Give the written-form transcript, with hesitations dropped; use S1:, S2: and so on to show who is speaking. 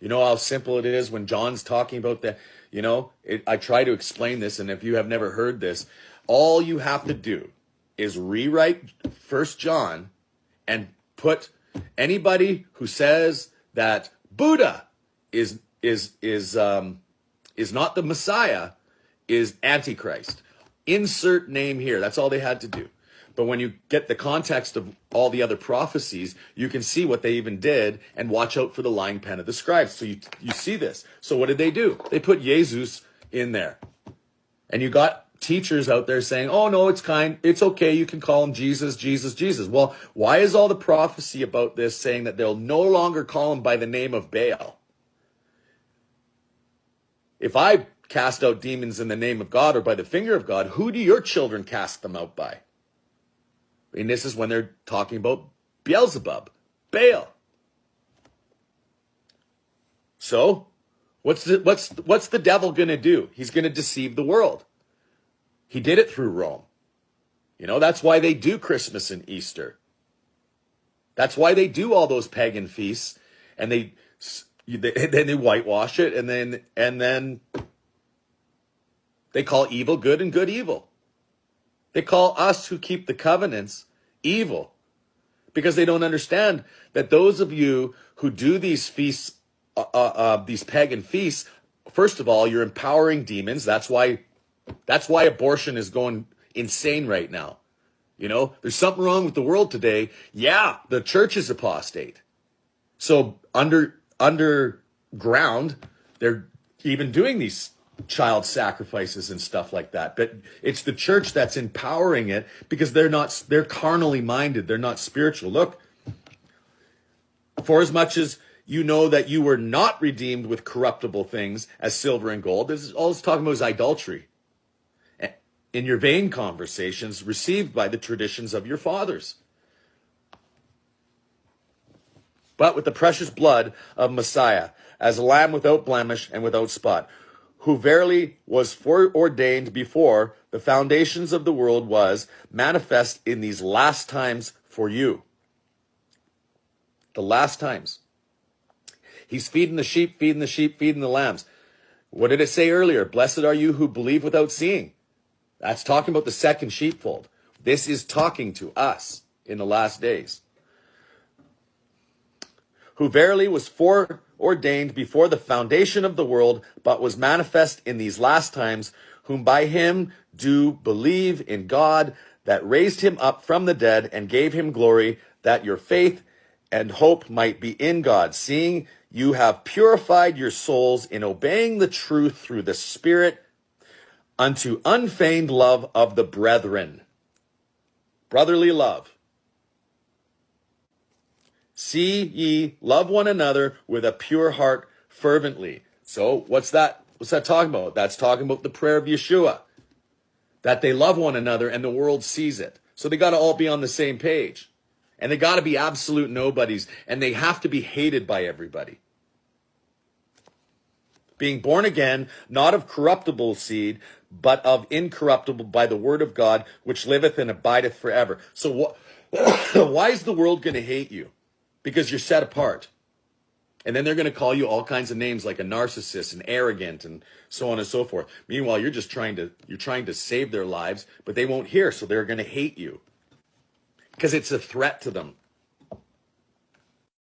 S1: You know how simple it is when John's talking about I try to explain this, and if you have never heard this, all you have to do is rewrite First John and put anybody who says that Buddha is not the Messiah, is Antichrist. Insert name here. That's all they had to do. But when you get the context of all the other prophecies, you can see what they even did, and watch out for the lying pen of the scribes. So you see this. So what did they do? They put Jesus in there. And you got teachers out there saying, oh, no, it's okay. You can call him Jesus, Jesus, Jesus. Well, why is all the prophecy about this saying that they'll no longer call him by the name of Baal? If I cast out demons in the name of God or by the finger of God, who do your children cast them out by? And this is when they're talking about Beelzebub, Baal. So, what's the devil going to do? He's going to deceive the world. He did it through Rome. That's why they do Christmas and Easter. That's why they do all those pagan feasts, and then they whitewash it, and then they call evil good and good evil. They call us who keep the covenants evil, because they don't understand that those of you who do these feasts, these pagan feasts, first of all, you're empowering demons. That's why abortion is going insane right now. There's something wrong with the world today. Yeah, the church is apostate. So underground, they're even doing these child sacrifices and stuff like that. But it's the church that's empowering it, because they're carnally minded. They're not spiritual. Look, for as much as you know that you were not redeemed with corruptible things as silver and gold, this is all it's talking about is idolatry. In your vain conversations received by the traditions of your fathers, but with the precious blood of Messiah, as a lamb without blemish and without spot, who verily was foreordained before the foundations of the world, was manifest in these last times for you. The last times. He's feeding the sheep, feeding the lambs. What did it say earlier? Blessed are you who believe without seeing. That's talking about the second sheepfold. This is talking to us in the last days. Who verily was foreordained before the foundation of the world, but was manifest in these last times, whom by him do believe in God, that raised him up from the dead and gave him glory, that your faith and hope might be in God, seeing you have purified your souls in obeying the truth through the Spirit, unto unfeigned love of the brethren. Brotherly love. See ye love one another with a pure heart fervently. So what's that talking about? That's talking about the prayer of Yeshua. That they love one another and the world sees it. So they got to all be on the same page. And they got to be absolute nobodies. And they have to be hated by everybody. Being born again, not of corruptible seed, but of incorruptible by the word of God, which liveth and abideth forever. So why is the world going to hate you? Because you're set apart. And then they're going to call you all kinds of names like a narcissist and arrogant and so on and so forth. Meanwhile, you're trying to save their lives, but they won't hear, so they're going to hate you. Because it's a threat to them.